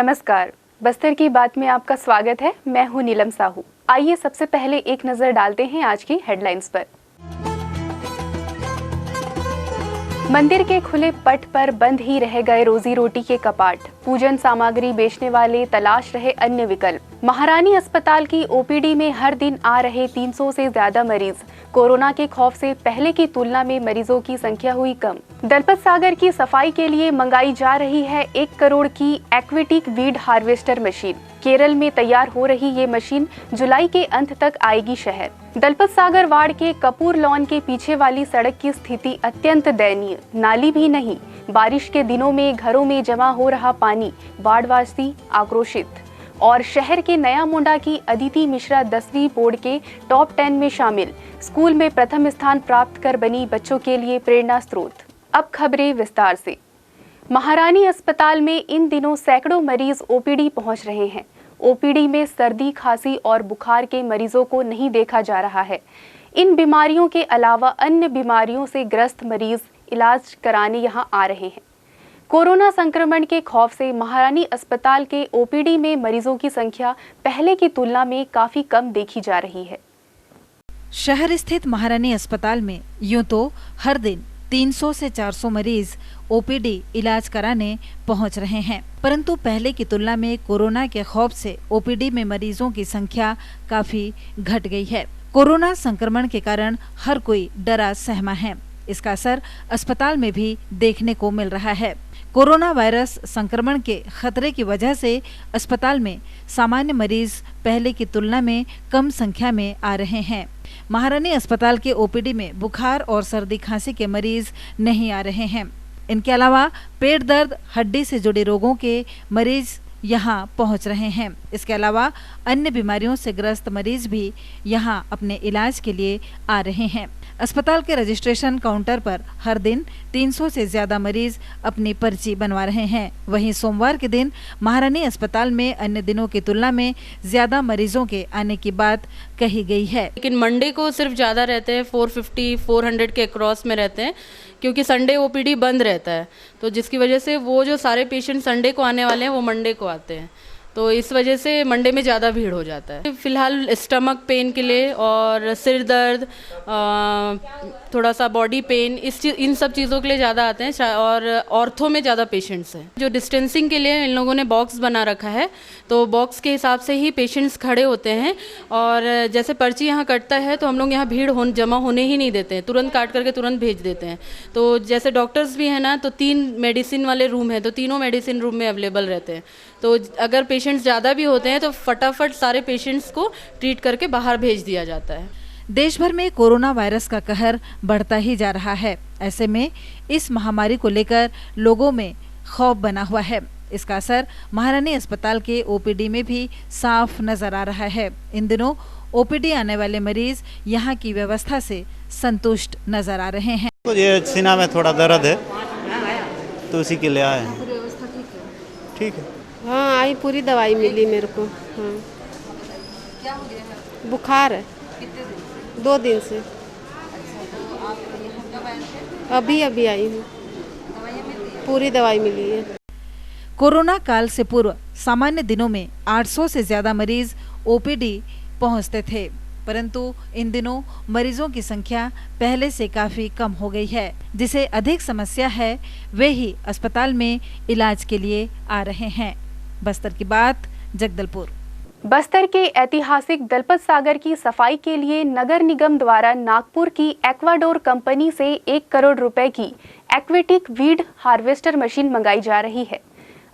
नमस्कार, बस्तर की बात में आपका स्वागत है। मैं हूं नीलम साहू। आइए सबसे पहले एक नजर डालते हैं आज की हेडलाइंस पर। मंदिर के खुले पट पर बंद ही रह गए रोजी रोटी के कपाट। पूजन सामग्री बेचने वाले तलाश रहे अन्य विकल्प। महारानी अस्पताल की ओपीडी में हर दिन आ रहे 300 से ज्यादा मरीज। कोरोना के खौफ से पहले की तुलना में मरीजों की संख्या हुई कम। दलपत सागर की सफाई के लिए मंगाई जा रही है 1 करोड़ की aquatic weed harvester machine. Kerala में तैयार हो रही ये मशीन जुलाई के अंत तक आएगी शहर। दलपत सागर वार्ड के कपूर लॉन के पीछे वाली सड़क की स्थिति अत्यंत दयनीय। नाली भी नहीं। बारिश के दिनों में घरों में जमा हो रहा पानी। वार्डवासी आक्रोशित। और शहर के नया मुंडा की अदिति मिश्रा 10वीं बोर्ड के टॉप 10 में शामिल। स्कूल में प्रथम स्थान प्राप्त कर बनी बच्चों के लिए प्रेरणा स्रोत। अब खबरें विस्तार से। महारानी अस्पताल में इन दिनों सैकड़ों मरीज ओपीडी पहुंच रहे हैं। ओपीडी में सर्दी, खांसी और बुखार के मरीजों को नहीं देखा जा रहा है। इन बीमारियों के अलावा अन्य बीमारियों से ग्रस्त मरीज इलाज कराने यहां आ रहे हैं। कोरोना संक्रमण के खौफ से महारानी अस्पताल के ओपीडी में मरीजों की संख्या पहले की तुलना में काफी कम देखी जा रही है। शहर स्थित महारानी अस्पताल में यूं तो हर दिन 300 से 400 मरीज ओपीडी इलाज कराने पहुंच रहे हैं, परंतु पहले की तुलना में कोरोना के खौफ से ओपीडी में मरीजों की संख्या काफी घट गई है। कोरोना संक्रमण के कारण हर कोई डरा सहमा है। इसका असर अस्पताल में भी देखने को मिल रहा है। कोरोना वायरस संक्रमण के खतरे की वजह से अस्पताल में सामान्य मरीज पहले की तुलना में कम संख्या में आ रहे हैं। महारानी अस्पताल के ओपीडी में बुखार और सर्दी खांसी के मरीज नहीं आ रहे हैं। इनके अलावा पेट दर्द, हड्डी से जुड़े रोगों के मरीज यहाँ पहुँच रहे हैं। इसके अलावा अन्य बीमारियों से ग्रस्त मरीज भी यहाँ अपने इलाज के लिए आ रहे हैं। अस्पताल के रजिस्ट्रेशन काउंटर पर हर दिन 300 से ज्यादा मरीज अपनी पर्ची बनवा रहे हैं। वहीं सोमवार के दिन महारानी अस्पताल में अन्य दिनों की तुलना में ज्यादा मरीजों के आने की बात कही गई है। लेकिन मंडे को सिर्फ ज़्यादा रहते हैं, 450-400 के क्रॉस में रहते हैं, क्योंकि संडे ओपीडी बंद रहता है। तो जिसकी वजह से वो जो सारे पेशेंट संडे को आने वाले हैं वो मंडे को आते हैं, तो इस वजह से मंडे में ज़्यादा भीड़ हो जाता है। फिलहाल स्टमक पेन के लिए और सिर दर्द, थोड़ा सा बॉडी पेन, इन सब चीज़ों के लिए ज़्यादा आते हैं। और ऑर्थो में ज़्यादा पेशेंट्स हैं। जो डिस्टेंसिंग के लिए इन लोगों ने बॉक्स बना रखा है, तो बॉक्स के हिसाब से ही पेशेंट्स खड़े होते हैं। और जैसे पर्ची यहाँ कटता है तो हम लोग यहाँ भीड़ जमा होने ही नहीं देते हैं, तुरंत काट करके तुरंत भेज देते हैं। तो जैसे डॉक्टर्स भी हैं ना, तो 3 मेडिसिन वाले रूम हैं, तो तीनों मेडिसिन रूम में अवेलेबल रहते हैं। तो अगर पेशेंट्स ज़्यादा भी होते हैं तो फटाफट सारे पेशेंट्स को ट्रीट करके बाहर भेज दिया जाता है। देश भर में कोरोना वायरस का कहर बढ़ता ही जा रहा है। ऐसे में इस महामारी को लेकर लोगों में खौफ बना हुआ है। इसका असर महारानी अस्पताल के ओपीडी में भी साफ नजर आ रहा है। इन दिनों ओपीडी आने वाले मरीज यहाँ की व्यवस्था से संतुष्ट नजर आ रहे हैं। तो ये सीना में थोड़ा दर्द है, तो उसी के लिए आए हैं। ठीक है। हाँ, आई पूरी दवाई मिली मेरे को। हाँ। क्या हो गया है? बुखार है। कितने दिन? 2 दिन से। अच्छा, तो आप यहाँ कब आए थे? अभी आई हूँ। दवाइयाँ मिलती हैं? पूरी दवाई मिली है। कोरोना काल से पूर्व सामान्य दिनों में 800 से ज्यादा मरीज ओपीडी पहुँचते थे, परंतु इन दिनों मरीजों की संख्या पहले से काफी कम हो गई है। जिसे अधिक समस्या है वे ही अस्पताल में इलाज के लिए आ रहे हैं। बस्तर की बात, जगदलपुर। बस्तर के ऐतिहासिक दलपत सागर की सफाई के लिए नगर निगम द्वारा नागपुर की एक्वाडोर कंपनी से 1 करोड़ रुपए की एक्वेटिक वीड हार्वेस्टर मशीन मंगाई जा रही है।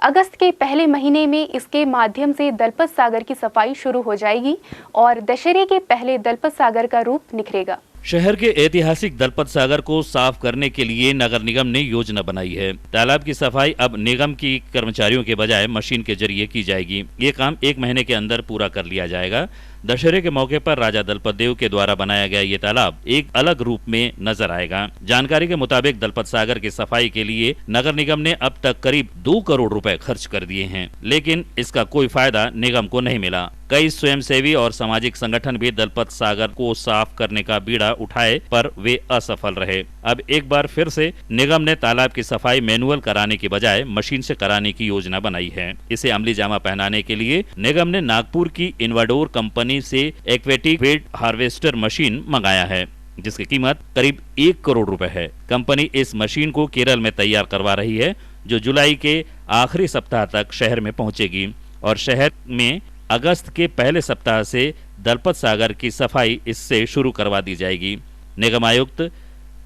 अगस्त के पहले महीने में इसके माध्यम से दलपत सागर की सफाई शुरू हो जाएगी और दशहरे के पहले दलपत सागर का रूप निखरेगा। शहर के ऐतिहासिक दलपत सागर को साफ करने के लिए नगर निगम ने योजना बनाई है। तालाब की सफाई अब निगम की कर्मचारियों के बजाय मशीन के जरिए की जाएगी। ये काम 1 महीने के अंदर पूरा कर लिया जाएगा। दशहरे के मौके पर राजा दलपत देव के द्वारा बनाया गया ये तालाब एक अलग रूप में नजर आएगा। जानकारी के मुताबिक दलपत सागर की सफाई के लिए नगर निगम ने अब तक करीब 2 करोड़ रुपए खर्च कर दिए हैं, लेकिन इसका कोई फायदा निगम को नहीं मिला। कई स्वयंसेवी और सामाजिक संगठन भी दलपत सागर को साफ करने का बीड़ा उठाए, पर वे असफल रहे। अब एक बार फिर से निगम ने तालाब की सफाई मैनुअल कराने की बजाय मशीन से कराने की योजना बनाई है। इसे अमली जामा पहनाने के लिए निगम ने नागपुर की इन्वाडोर कंपनी से एक्वेटिक वेट हार्वेस्टर मशीन मंगाया है, जिसकी कीमत करीब 1 करोड़ रुपए है। कंपनी इस मशीन को केरल में तैयार करवा रही है, जो जुलाई के आखिरी सप्ताह तक शहर में पहुंचेगी और शहर में अगस्त के पहले सप्ताह से दलपत सागर की सफाई इससे शुरू करवा दी जाएगी। निगम आयुक्त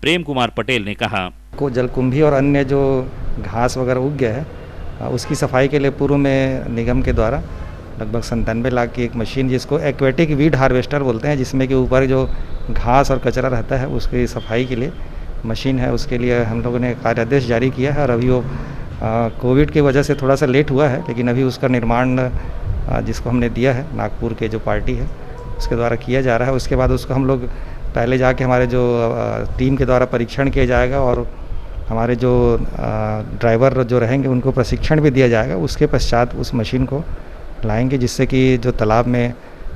प्रेम कुमार पटेल ने कहा, को जलकुंभी और अन्य जो घास वगैरह उग गया है उसकी सफाई के लिए पूर्व में निगम के द्वारा लगभग 97 लाख की एक मशीन, जिसको एक्वेटिक वीड हार्वेस्टर बोलते हैं, जिसमें कि ऊपर जो घास और कचरा रहता है उसकी सफाई के लिए मशीन है, उसके लिए हम लोगों ने कार्यादेश जारी किया है। और अभी वो कोविड की वजह से थोड़ा सा लेट हुआ है, लेकिन अभी उसका निर्माण जिसको हमने दिया है नागपुर के जो पार्टी है उसके द्वारा किया जा रहा है। उसके बाद उसको हम लोग पहले जाके हमारे जो टीम के द्वारा परीक्षण किया जाएगा और हमारे जो ड्राइवर जो रहेंगे उनको प्रशिक्षण भी दिया जाएगा। उसके पश्चात उस मशीन को लाएंगे, जिससे कि जो तालाब में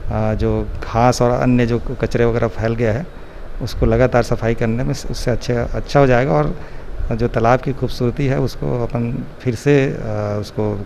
जो घास और अन्य जो कचरे वगैरह फैल गया है उसको लगातार सफाई करने में उससे अच्छा हो जाएगा और जो तालाब की खूबसूरती है उसको अपन फिर से उसको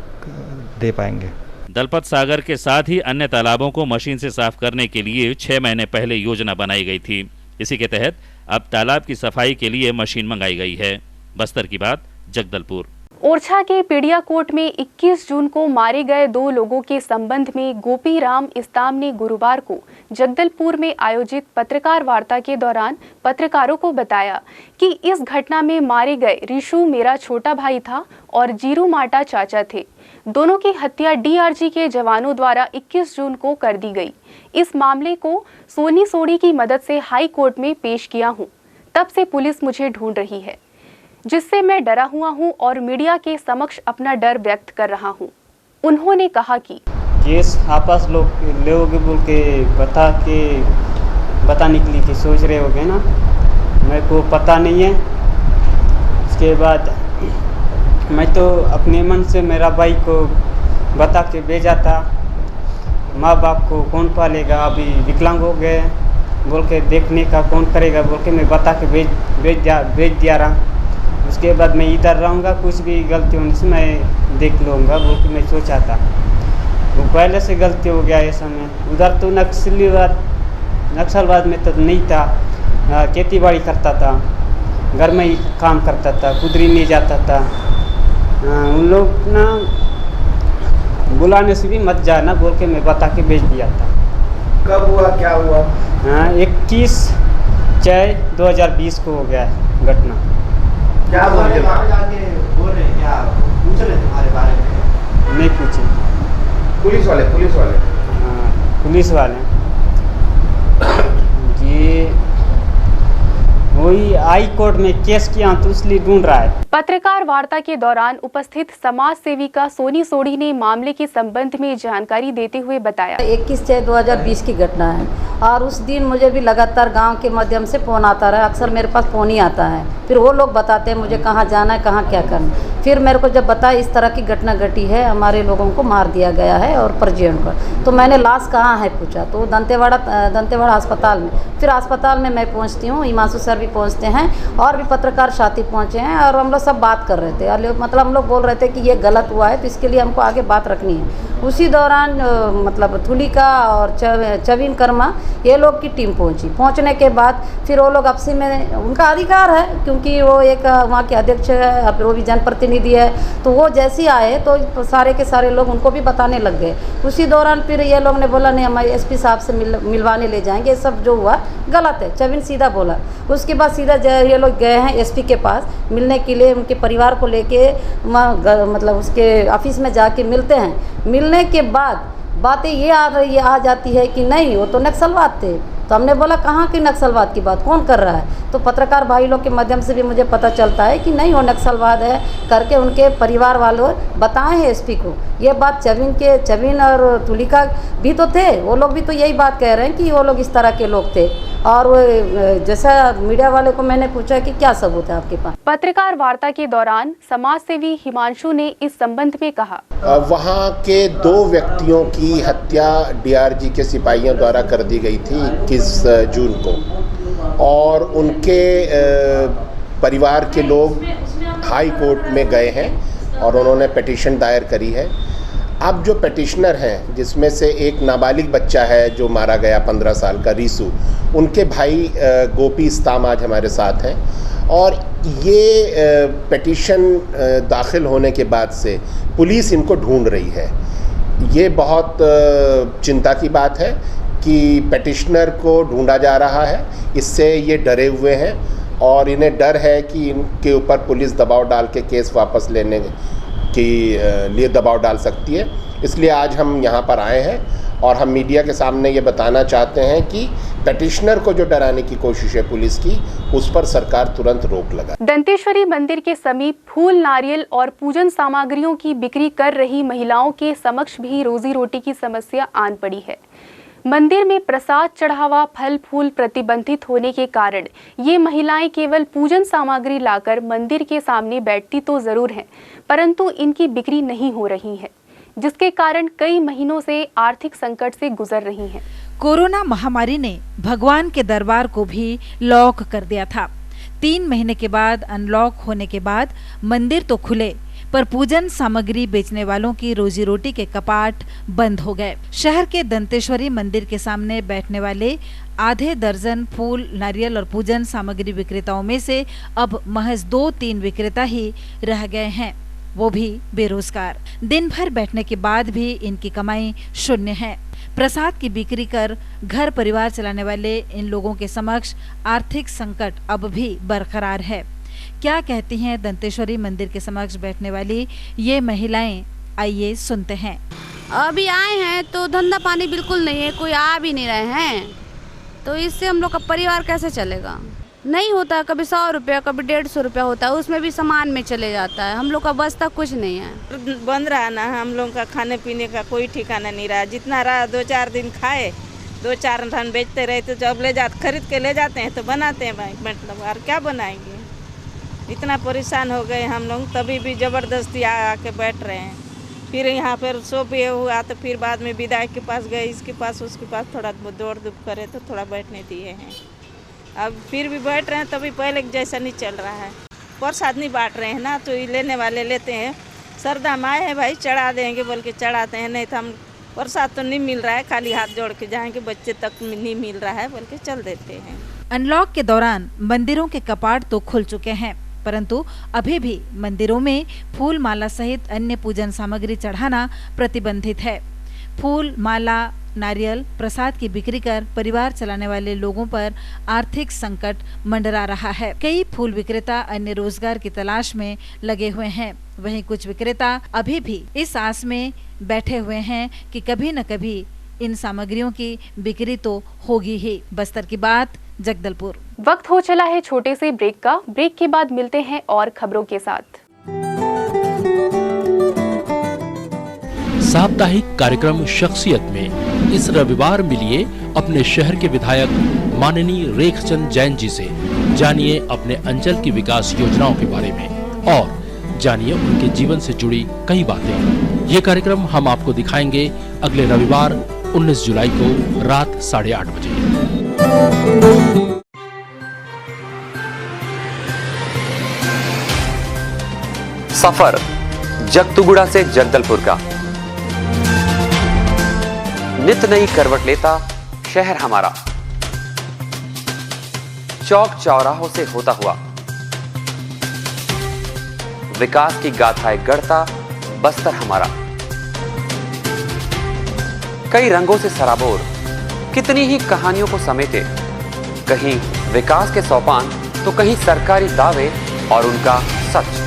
दे पाएंगे। दलपत सागर के साथ ही अन्य तालाबों को मशीन से साफ करने के लिए 6 महीने पहले योजना बनाई गई थी। इसी के तहत अब तालाब की सफाई के लिए मशीन मंगाई गई है। बस्तर की बात, जगदलपुर। ओरछा के पीड़ियाकोट में 21 जून को मारे गए 2 लोगों के संबंध में गोपी राम इस्ताम ने गुरुवार को जगदलपुर में आयोजित पत्रकार वार्ता के दौरान पत्रकारों को बताया कि इस घटना में मारे गए रिशु मेरा छोटा भाई था और जीरू माटा चाचा थे। दोनों की हत्या डीआरजी के जवानों द्वारा 21 जून को कर दी गई। इस मामले को सोनी सोडी की मदद से हाई कोर्ट में पेश किया हूँ। तब से पुलिस मुझे ढूंढ रही है, जिससे मैं डरा हुआ हूं और मीडिया के समक्ष अपना डर व्यक्त कर रहा हूं। उन्होंने कहा कि केस आपस लोग बोल के बता निकली कि सोच रहे होगे ना, मेरे को पता नहीं है। उसके बाद मैं तो अपने मन से मेरा भाई को बता के भेजा था। माँ बाप को कौन पालेगा, अभी विकलांग हो गए बोल के देखने का कौन करेगा बोल के मैं बता के भेज दिया रहा। उसके बाद मैं इधर रहूँगा, कुछ भी गलती होने से मैं देख लूँगा बोल के मैं सोचा था। वो पहले से गलती हो गया ऐसा में। उधर तो नक्सलवाद में तो नहीं था, खेती बाड़ी करता था, घर में ही काम करता था, कुदरी नहीं जाता था। उन लोग ना बुलाने से भी मत जाना बोल के मैं बता के भेज दिया था। कब हुआ, क्या हुआ? 21/6/2020 को हो गया घटना। क्या बोल रहे क्या पूछ रहे तुम्हारे बारे में? नहीं पूछे। पुलिस वाले? हाँ, पुलिस वाले जी वही हाई कोर्ट में केस किया तो इसलिए ढूंढ रहा है। पत्रकार वार्ता के दौरान उपस्थित समाज सेविका सोनी सोडी ने मामले के संबंध में जानकारी देते हुए बताया, 21/6/2020 की घटना है और उस दिन मुझे भी लगातार गांव के माध्यम से फ़ोन आता रहा। अक्सर मेरे पास फ़ोन ही आता है, फिर वो लोग बताते हैं मुझे कहाँ जाना है, कहाँ क्या करना। फिर मेरे को जब बताया इस तरह की घटना घटी है, हमारे लोगों को मार दिया गया है और परिजन को, तो मैंने लाश कहाँ है पूछा तो दंतेवाड़ा अस्पताल में। फिर अस्पताल में मैं पहुँचती हूँ, हिमांशु सर भी पहुँचते हैं और भी पत्रकार साथी पहुँचे हैं और हम लोग सब बात कर रहे थे और मतलब हम लोग बोल रहे थे कि ये गलत हुआ है तो इसके लिए हमको आगे बात रखनी है। उसी दौरान मतलब थुलिका और चवीन कर्मा ये लोग की टीम पहुंचने के बाद फिर वो लोग आपसी में उनका अधिकार है क्योंकि वो एक वहाँ के अध्यक्ष है, वो भी जनप्रतिनिधि है, तो वो जैसे आए तो सारे के सारे लोग उनको भी बताने लग गए। उसी दौरान फिर ये लोग ने बोला नहीं हमारे एसपी साहब से मिलवाने ले जाएंगे, ये सब जो हुआ गलत है। चवीन सीधा बोला। उसके बाद सीधा ये लोग गए हैं एसपी के पास मिलने के लिए, उनके परिवार को लेके मतलब उसके ऑफिस में जाके मिलते हैं। मिलने के बाद बातें ये आ जाती है कि नहीं वो तो नक्सलवाद थे, तो हमने बोला कहाँ की नक्सलवाद की बात, कौन कर रहा है? तो पत्रकार भाई लोग के माध्यम से भी मुझे पता चलता है कि नहीं वो नक्सलवाद है करके उनके परिवार वालों बताए हैं एसपी को। ये बात चवीन और तुलिका भी तो थे, वो लोग भी तो यही बात कह रहे हैं कि वो लोग इस तरह के लोग थे। और वो जैसा मीडिया वाले को मैंने पूछा कि क्या सबूत है आपके पास। पत्रकार वार्ता के दौरान समाज सेवी हिमांशु ने इस संबंध में कहा, वहाँ के 2 व्यक्तियों की हत्या डीआरजी के सिपाहियों द्वारा कर दी गई थी 21 जून को, और उनके परिवार के लोग हाई कोर्ट में गए हैं और उन्होंने पिटीशन दायर करी है। अब जो पिटिशनर हैं, जिसमें से एक नाबालिग बच्चा है जो मारा गया 15 साल का रीसू, उनके भाई गोपी इस्ताम आज हमारे साथ हैं, और ये पिटीशन दाखिल होने के बाद से पुलिस इनको ढूंढ रही है। ये बहुत चिंता की बात है कि पिटिशनर को ढूंढा जा रहा है, इससे ये डरे हुए हैं और इन्हें डर है कि इनके ऊपर पुलिस दबाव डाल के केस वापस लेने के लिए दबाव डाल सकती है। इसलिए आज हम यहाँ पर आए हैं और हम मीडिया के सामने ये बताना चाहते हैं कि पिटिशनर को जो डराने की कोशिश है पुलिस की, उस पर सरकार तुरंत रोक लगाए। दंतेश्वरी मंदिर के समीप फूल, नारियल और पूजन सामग्रियों की बिक्री कर रही महिलाओं के समक्ष भी रोजी रोटी की समस्या आन पड़ी है। मंदिर में प्रसाद चढ़ावा, फल फूल प्रतिबंधित होने के कारण ये महिलाएं केवल पूजन सामग्री लाकर मंदिर के सामने बैठती तो जरूर हैं, परंतु इनकी बिक्री नहीं हो रही है, जिसके कारण कई महीनों से आर्थिक संकट से गुजर रही हैं। कोरोना महामारी ने भगवान के दरबार को भी लॉक कर दिया था। 3 महीने के बाद अनलॉक होने के बाद मंदिर तो खुले, पर पूजन सामग्री बेचने वालों की रोजी रोटी के कपाट बंद हो गए। शहर के दंतेश्वरी मंदिर के सामने बैठने वाले आधे दर्जन फूल, नारियल और पूजन सामग्री विक्रेताओं में से अब महज 2-3 विक्रेता ही रह गए हैं, वो भी बेरोजगार। दिन भर बैठने के बाद भी इनकी कमाई शून्य है। प्रसाद की बिक्री कर घर परिवार चलाने वाले इन लोगों के समक्ष आर्थिक संकट अब भी बरकरार है। क्या कहती हैं दंतेश्वरी मंदिर के समक्ष बैठने वाली ये महिलाएं, आइए सुनते हैं। अभी आए हैं तो धंधा पानी बिल्कुल नहीं है, कोई आ भी नहीं रहे हैं, तो इससे हम लोग का परिवार कैसे चलेगा? नहीं होता, कभी 100 रुपया, कभी 150 रुपया होता है, उसमें भी सामान में चले जाता है। हम लोग का बचता कुछ नहीं है। बंद रहा ना, हम लोग का खाने पीने का कोई ठिकाना नहीं रहा। जितना रहा 2-4 दिन खाए, 2-4 टन बेचते रहे, तो जब ले जाते खरीद के ले जाते हैं तो बनाते हैं भाई, मतलब और क्या बनाएंगे। इतना परेशान हो गए हम लोग, तभी भी ज़बरदस्ती आके बैठ रहे हैं। फिर यहाँ पर सो भी हुआ तो फिर बाद में विधायक के पास गए, इसके पास उसके पास, थोड़ा दौड़ धूप करे तो थोड़ा बैठने दिए हैं। अब फिर भी बैठ रहे हैं, तभी पहले जैसा नहीं चल रहा है। प्रसाद नहीं बांट रहे हैं ना, तो लेने वाले लेते हैं। श्रद्धा में आए हैं भाई, चढ़ा देंगे बोल के चढ़ाते हैं, नहीं तो हम प्रसाद तो नहीं मिल रहा है, खाली हाथ जोड़ के जाएंगे, बच्चे तक नहीं मिल रहा है बोल के चल देते हैं। अनलॉक के दौरान मंदिरों के कपाट तो खुल चुके हैं, परंतु अभी भी मंदिरों में फूल माला सहित अन्य पूजन सामग्री चढ़ाना प्रतिबंधित है। फूल माला, नारियल, प्रसाद की बिक्री कर परिवार चलाने वाले लोगों पर आर्थिक संकट मंडरा रहा है। कई फूल विक्रेता अन्य रोजगार की तलाश में लगे हुए हैं, वहीं कुछ विक्रेता अभी भी इस आस में बैठे हुए हैं कि कभी न कभी इन सामग्रियों की बिक्री तो होगी ही। बस्तर की बात, जगदलपुर। वक्त हो चला है छोटे से ब्रेक का। ब्रेक के बाद मिलते हैं और खबरों के साथ। साप्ताहिक कार्यक्रम शख्सियत में इस रविवार मिलिए अपने शहर के विधायक माननीय रेखचंद जैन जी से। जानिए अपने अंचल की विकास योजनाओं के बारे में और जानिए उनके जीवन से जुड़ी कई बातें। ये कार्यक्रम हम आपको दिखाएंगे अगले रविवार 19 जुलाई को रात 8:30 बजे। सफर जगतुगुड़ा से जगदलपुर का नित नई करवट लेता शहर हमारा, चौक चौराहों से होता हुआ विकास की गाथाएं गढ़ता बस्तर हमारा। कई रंगों से सराबोर कितनी ही कहानियों को समेटे, कहीं विकास के सोपान तो कहीं सरकारी दावे और उनका सच।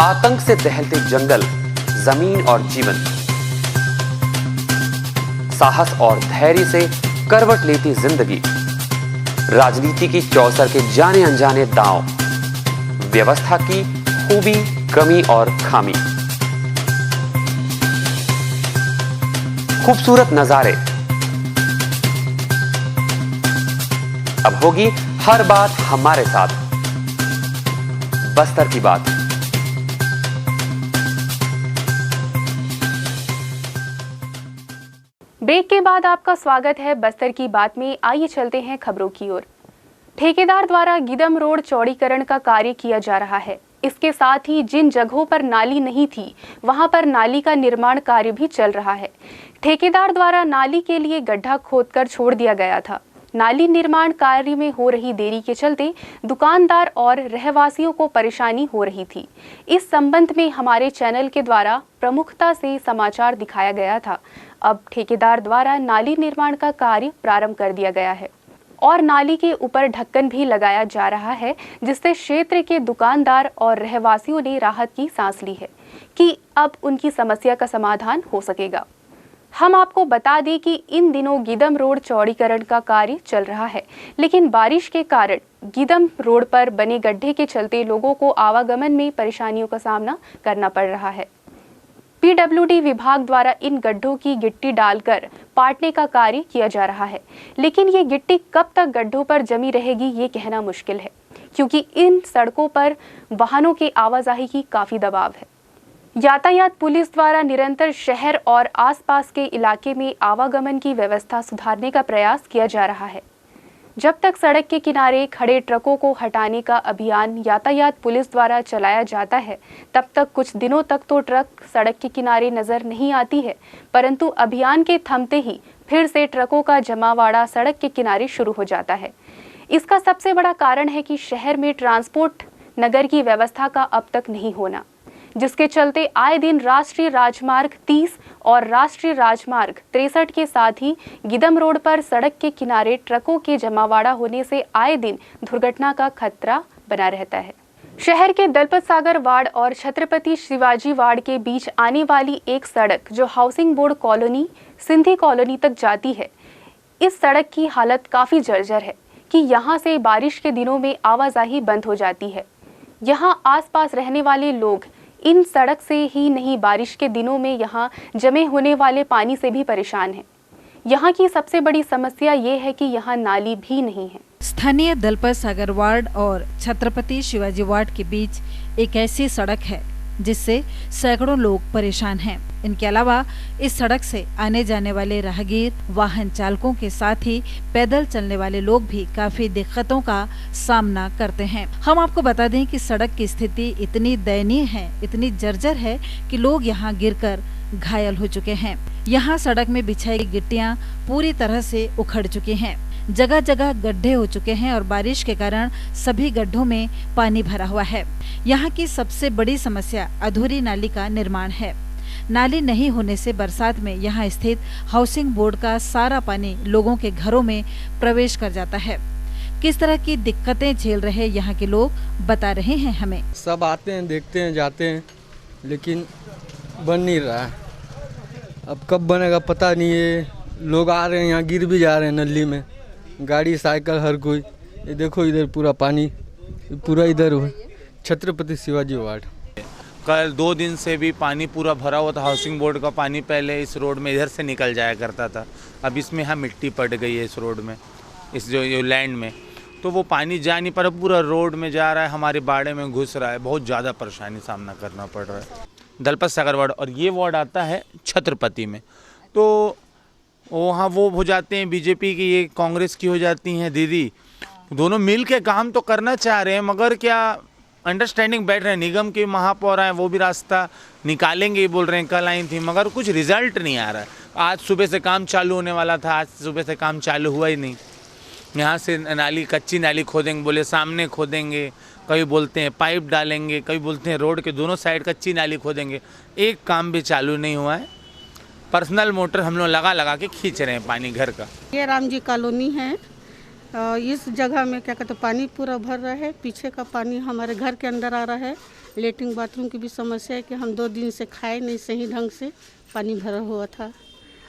आतंक से दहलते जंगल, जमीन और जीवन, साहस और धैर्य से करवट लेती जिंदगी, राजनीति की चौसर के जाने अनजाने दांव, व्यवस्था की खूबी, कमी और खामी, खूबसूरत नजारे। अब होगी हर बात हमारे साथ, बस्तर की बात। ब्रेक के बाद आपका स्वागत है बस्तर की बात में। आइए चलते हैं खबरों की ओर। ठेकेदार द्वारा गिदम रोड चौड़ीकरण का कार्य किया जा रहा है। इसके साथ ही जिन जगहों पर नाली नहीं थी वहां पर नाली का निर्माण कार्य भी चल रहा है। ठेकेदार द्वारा नाली के लिए गड्ढा खोदकर छोड़ दिया गया था। नाली निर्माण कार्य में हो रही देरी के चलते दुकानदार और रहवासियों को परेशानी हो रही थी। इस संबंध में हमारे चैनल के द्वारा प्रमुखता से समाचार दिखाया गया था। अब ठेकेदार द्वारा नाली निर्माण का कार्य प्रारंभ कर दिया गया है और नाली के ऊपर ढक्कन भी लगाया जा रहा है, जिससे क्षेत्र के दुकानदार और रहवासियों ने राहत की सांस ली है कि अब उनकी समस्या का समाधान हो सकेगा। हम आपको बता दें कि इन दिनों गिदम रोड चौड़ीकरण का कार्य चल रहा है, लेकिन बारिश के कारण गिदम रोड पर बने गड्ढे के चलते लोगों को आवागमन में परेशानियों का सामना करना पड़ रहा है। पीडब्ल्यूडी विभाग द्वारा इन गड्ढों की गिट्टी डालकर पाटने का कार्य किया जा रहा है, लेकिन ये गिट्टी कब तक गड्ढों पर जमी रहेगी ये कहना मुश्किल है, क्योंकि इन सड़कों पर वाहनों के आवाजाही की काफी दबाव है। यातायात पुलिस द्वारा निरंतर शहर और आसपास के इलाके में आवागमन की व्यवस्था सुधारने का प्रयास किया जा रहा है। जब तक सड़क के किनारे खड़े ट्रकों को हटाने का अभियान यातायात पुलिस द्वारा चलाया जाता है, तब तक कुछ दिनों तक तो ट्रक सड़क के किनारे नजर नहीं आती है, परंतु अभियान के थमते ही फिर से ट्रकों का जमावड़ा सड़क के किनारे शुरू हो जाता है। इसका सबसे बड़ा कारण है कि शहर में ट्रांसपोर्ट नगर की व्यवस्था का अब तक नहीं होना, जिसके चलते आए दिन राष्ट्रीय राजमार्ग 30 और राष्ट्रीय राजमार्ग 63 के साथ ही गिदम रोड पर सड़क के किनारे ट्रकों के जमावड़ा होने से आए दिन दुर्घटना का खतरा बना रहता है। शहर के दलपत सागर वार्ड और छत्रपति शिवाजी वार्ड के बीच आने वाली एक सड़क जो housing board colony Sindhi colony तक जाती है, इस सड़क की हालत काफ़ी जर्जर है कि यहाँ से बारिश के दिनों में आवाजाही बंद हो जाती है। यहाँ आसपास रहने वाले लोग इन सड़क से ही नहीं, बारिश के दिनों में यहाँ जमे होने वाले पानी से भी परेशान हैं। यहाँ की सबसे बड़ी समस्या ये है कि यहाँ नाली भी नहीं है। स्थानीय दलपत सागर वार्ड और छत्रपति शिवाजी वार्ड के बीच एक ऐसी सड़क है जिससे सैकड़ों लोग परेशान हैं। इनके अलावा इस सड़क से आने जाने वाले राहगीर, वाहन चालकों के साथ ही पैदल चलने वाले लोग भी काफी दिक्कतों का सामना करते हैं। हम आपको बता दें कि सड़क की स्थिति इतनी दयनीय है, इतनी जर्जर है कि लोग यहाँ गिरकर घायल हो चुके हैं। यहाँ सड़क में बिछाई गई गिट्टियाँ पूरी तरह से उखड़ चुकी हैं। जगह जगह गड्ढे हो चुके हैं और बारिश के कारण सभी गड्ढों में पानी भरा हुआ है। यहाँ की सबसे बड़ी समस्या अधूरी नाली का निर्माण है। नाली नहीं होने से बरसात में यहाँ स्थित हाउसिंग बोर्ड का सारा पानी लोगों के घरों में प्रवेश कर जाता है। किस तरह की दिक्कतें झेल रहे यहाँ के लोग बता रहे हैं हमें। सब आते हैं, देखते हैं, जाते हैं, लेकिन बन नहीं रहा है। अब कब बनेगा पता नहीं है। लोग आ रहे हैं, यहाँ गिर भी जा रहे हैं नली में, गाड़ी साइकिल हर कोई। ये देखो इधर पूरा पानी, पूरा इधर छत्रपति शिवाजी वार्ड। कल 2 दिन से भी पानी पूरा भरा हुआ था। हाउसिंग बोर्ड का पानी पहले इस रोड में इधर से निकल जाया करता था, अब इसमें यहाँ मिट्टी पड़ गई है इस रोड में, इस जो लैंड में, तो वो पानी जा नहीं पा रहा, पूरा रोड में जा रहा है, हमारे बाड़े में घुस रहा है। बहुत ज़्यादा परेशानी सामना करना पड़ रहा है। दलपत सागर वार्ड और ये वार्ड आता है छत्रपति में, तो वहाँ वो हो जाते हैं बीजेपी की, ये कांग्रेस की हो जाती हैं दीदी। दोनों मिल के काम तो करना चाह रहे हैं, मगर क्या अंडरस्टैंडिंग बैठ रहे हैं। निगम के महापौर हैं, वो भी रास्ता निकालेंगे बोल रहे हैं, कल आई थी, मगर कुछ रिजल्ट नहीं आ रहा है। आज सुबह से काम चालू होने वाला था, आज सुबह से काम चालू हुआ ही नहीं। यहाँ से नाली, कच्ची नाली खोदेंगे बोले, सामने खोदेंगे, कभी बोलते हैं पाइप डालेंगे, कभी बोलते हैं रोड के दोनों साइड कच्ची नाली खोदेंगे। एक काम भी चालू नहीं हुआ है। पर्सनल मोटर हम लोग लगा के खींच रहे हैं पानी घर का। ये राम जी कॉलोनी है, इस जगह में क्या कहते पानी पूरा भर रहा है, पीछे का पानी हमारे घर के अंदर आ रहा है। लेटरिन बाथरूम की भी समस्या है कि हम 2 दिन से खाए नहीं सही ढंग से, पानी भरा हुआ था।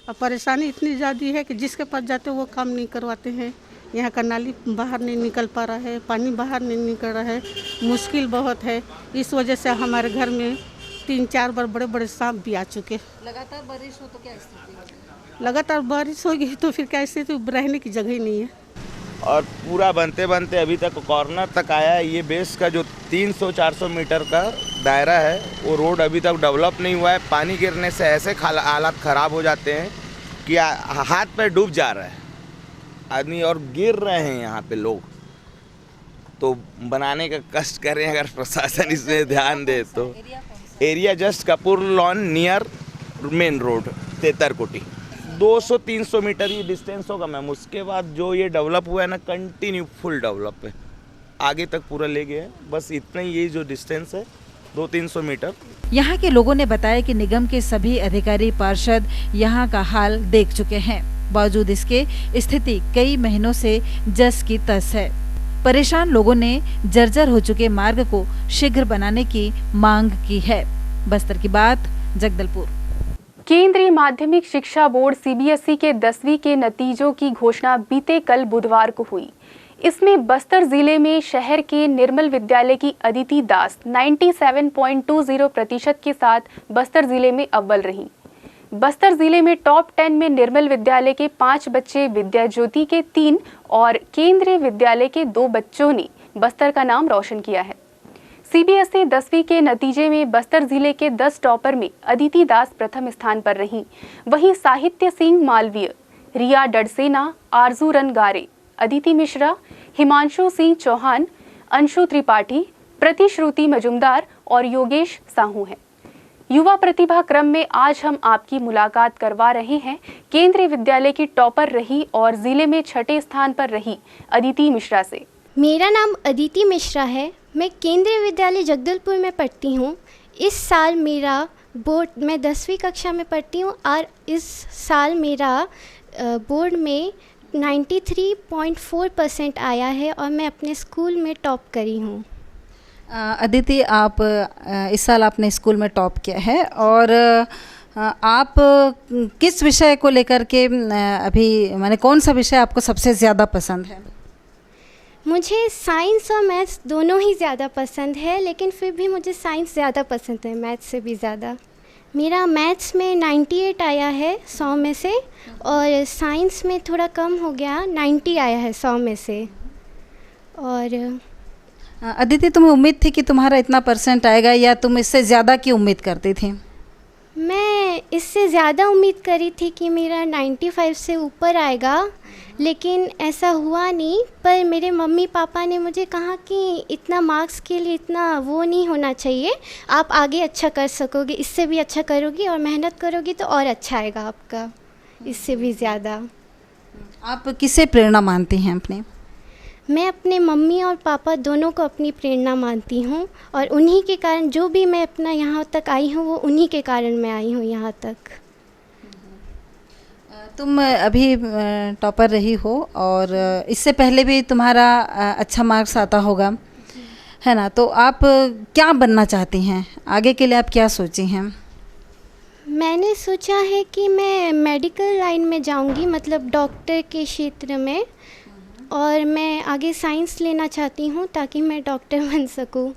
अब परेशानी इतनी ज़्यादा है कि जिसके पास जाते वो काम नहीं करवाते हैं। यहाँ का नाली बाहर नहीं निकल पा रहा है, पानी बाहर नहीं निकल रहा है, मुश्किल बहुत है। इस वजह से हमारे घर में 3-4 बार बड़े बड़े सांप भी आ चुके। लगातार बारिश हो तो क्या स्थिति होगी? लगातार बारिश होगी तो फिर क्या स्थिति, रहने की जगह ही नहीं है। और पूरा बनते बनते अभी तक कॉर्नर तक आया है। ये बेस का जो 300-400 मीटर का दायरा है वो रोड अभी तक डेवलप नहीं हुआ है। पानी गिरने से ऐसे हालात ख़राब हो जाते हैं कि हाथ पैर डूब जा रहा है आदमी, और गिर रहे हैं यहाँ पे लोग। तो बनाने का कष्ट करें अगर प्रशासन इसमें ध्यान दे तो। Area just Kapoor lawn near main road Tetarkoti, 200-300 metre ही डिस्टेंस होगा मैम। उसके बाद जो ये डेवलप हुआ है ना, कंटिन्यू फुल डेवलप है, आगे तक पूरा ले गया है। बस इतना ही, ये जो डिस्टेंस है 200-300 मीटर। यहाँ के लोगों ने बताया कि निगम के सभी अधिकारी पार्षद यहाँ का हाल देख चुके हैं। बावजूद इसके स्थिति कई महीनों से जस की तस है। परेशान लोगों ने जर्जर हो चुके मार्ग को शीघ्र बनाने की मांग की है। बस्तर की बात, जगदलपुर। केंद्रीय माध्यमिक शिक्षा बोर्ड सीबीएसई के 10वीं के नतीजों की घोषणा बीते कल बुधवार को हुई। इसमें बस्तर जिले में शहर के निर्मल विद्यालय की अदिति दास 97.20% के साथ बस्तर जिले में अव्वल रही। बस्तर जिले में टॉप 10 में निर्मल विद्यालय के 5 बच्चे, विद्या ज्योति के 3 और केंद्रीय विद्यालय के 2 बच्चों ने बस्तर का नाम रोशन किया है। सीबीएसई 10वीं के नतीजे में बस्तर जिले के 10 टॉपर में अदिति दास प्रथम स्थान पर रहीं। वहीं साहित्य सिंह मालवीय, रिया डडसेना, आरजू रनगारे, अदिति मिश्रा, हिमांशु सिंह चौहान, अंशु त्रिपाठी, प्रतिश्रुति मजुमदार और योगेश साहू हैं। युवा प्रतिभा क्रम में आज हम आपकी मुलाकात करवा रहे हैं केंद्रीय विद्यालय की टॉपर रही और जिले में 6ठे स्थान पर रही अदिति मिश्रा से। मेरा नाम अदिति मिश्रा है। मैं केंद्रीय विद्यालय जगदलपुर में पढ़ती हूँ। इस साल मेरा बोर्ड, मैं 10वीं कक्षा में पढ़ती हूँ और इस साल मेरा बोर्ड में 93.4% आया है और मैं अपने स्कूल में टॉप करी हूँ। अदिति, आप इस साल आपने स्कूल में टॉप किया है और आप किस विषय को लेकर के अभी, माने कौन सा विषय आपको सबसे ज़्यादा पसंद है? मुझे साइंस और मैथ्स दोनों ही ज़्यादा पसंद है, लेकिन फिर भी मुझे साइंस ज़्यादा पसंद है मैथ्स से भी ज़्यादा। मेरा मैथ्स में 98 आया है 100 में से और साइंस में थोड़ा कम हो गया, 90 आया है 100 में से। और अदिति, तुम्हें उम्मीद थी कि तुम्हारा इतना परसेंट आएगा या तुम इससे ज़्यादा की उम्मीद करती थी? मैं इससे ज़्यादा उम्मीद करी थी कि मेरा 95 से ऊपर आएगा, लेकिन ऐसा हुआ नहीं। पर मेरे मम्मी पापा ने मुझे कहा कि इतना मार्क्स के लिए इतना वो नहीं होना चाहिए, आप आगे अच्छा कर सकोगे, इससे भी अच्छा करोगी और मेहनत करोगी तो और अच्छा आएगा आपका, इससे भी ज़्यादा। आप किसे प्रेरणा मानती हैं अपने? मैं अपने मम्मी और पापा दोनों को अपनी प्रेरणा मानती हूँ और उन्हीं के कारण जो भी मैं अपना यहाँ तक आई हूँ वो उन्हीं के कारण मैं आई हूँ यहाँ तक। तुम अभी टॉपर रही हो और इससे पहले भी तुम्हारा अच्छा मार्क्स आता होगा, है ना? तो आप क्या बनना चाहती हैं? आगे के लिए आप क्या सोची हैं? मैंने सोचा है कि मैं मेडिकल लाइन में जाऊंगी, मतलब डॉक्टर के क्षेत्र में, और मैं आगे साइंस लेना चाहती हूँ ताकि मैं डॉक्टर बन सकूँ।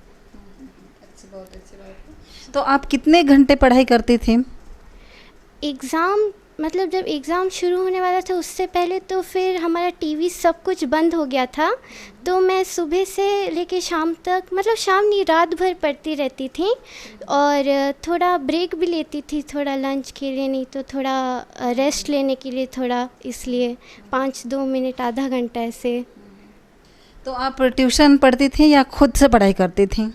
बहुत अच्छी बात है। तो आप कितने घंटे पढ़ाई करती थी? एग्ज़ाम, मतलब जब एग्ज़ाम शुरू होने वाला था उससे पहले तो फिर हमारा टीवी सब कुछ बंद हो गया था, तो मैं सुबह से लेके शाम तक, मतलब शाम नहीं रात भर पढ़ती रहती थी और थोड़ा ब्रेक भी लेती थी, थोड़ा लंच के लिए, नहीं तो थोड़ा रेस्ट लेने के लिए थोड़ा, इसलिए 5-2 मिनट आधा घंटा ऐसे। तो आप ट्यूशन पढ़ती थी या खुद से पढ़ाई करती थी?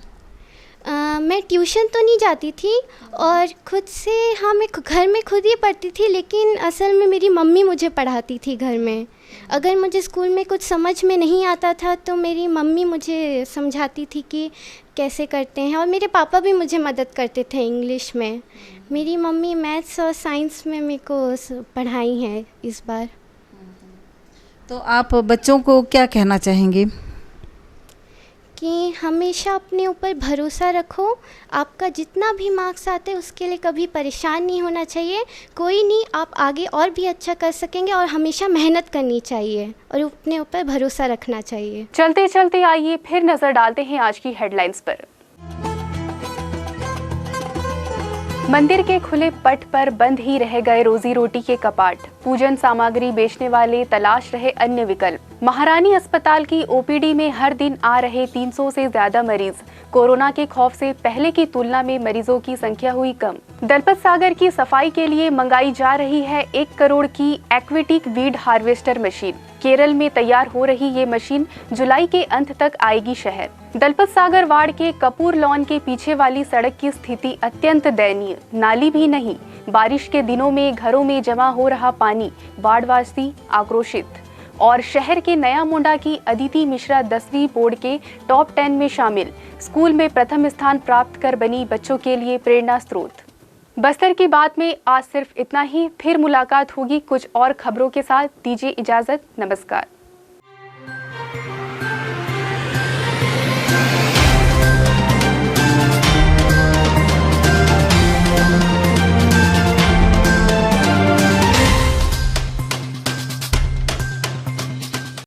मैं ट्यूशन तो नहीं जाती थी और खुद से, हाँ मैं घर में खुद ही पढ़ती थी, लेकिन असल में मेरी मम्मी मुझे पढ़ाती थी घर में। अगर मुझे स्कूल में कुछ समझ में नहीं आता था तो मेरी मम्मी मुझे समझाती थी कि कैसे करते हैं, और मेरे पापा भी मुझे मदद करते थे इंग्लिश में। मेरी मम्मी मैथ्स और साइंस में मेरे को पढ़ाई है इस बार। तो आप बच्चों को क्या कहना चाहेंगे? कि हमेशा अपने ऊपर भरोसा रखो, आपका जितना भी मार्क्स आते हैं उसके लिए कभी परेशान नहीं होना चाहिए, कोई नहीं, आप आगे और भी अच्छा कर सकेंगे और हमेशा मेहनत करनी चाहिए और अपने ऊपर भरोसा रखना चाहिए। चलते चलते आइए फिर नजर डालते हैं आज की हेडलाइंस पर। मंदिर के खुले पट पर बंद ही रह गए रोजी रोटी के कपाट, पूजन सामग्री बेचने वाले तलाश रहे अन्य विकल्प। महारानी अस्पताल की ओपीडी में हर दिन आ रहे 300 से ज्यादा मरीज, कोरोना के खौफ से पहले की तुलना में मरीजों की संख्या हुई कम। दलपत सागर की सफाई के लिए मंगाई जा रही है 1 करोड़ की aquatic weed harvester machine. Kerala में तैयार हो रही ये मशीन जुलाई के अंत तक आएगी शहर। दलपत सागर वार्ड के कपूर लॉन के पीछे वाली सड़क की स्थिति अत्यंत दयनीय, नाली भी नहीं। बारिश के दिनों में घरों में जमा हो रहा पानी, वार्डवासी आक्रोशित। और शहर के नया मुंडा की अदिति मिश्रा 10वीं बोर्ड के टॉप 10 में शामिल, स्कूल में प्रथम स्थान प्राप्त कर बनी बच्चों के लिए प्रेरणा स्रोत। बस्तर की बात में आज सिर्फ इतना ही, फिर मुलाकात होगी कुछ और खबरों के साथ। दीजिए इजाजत, नमस्कार।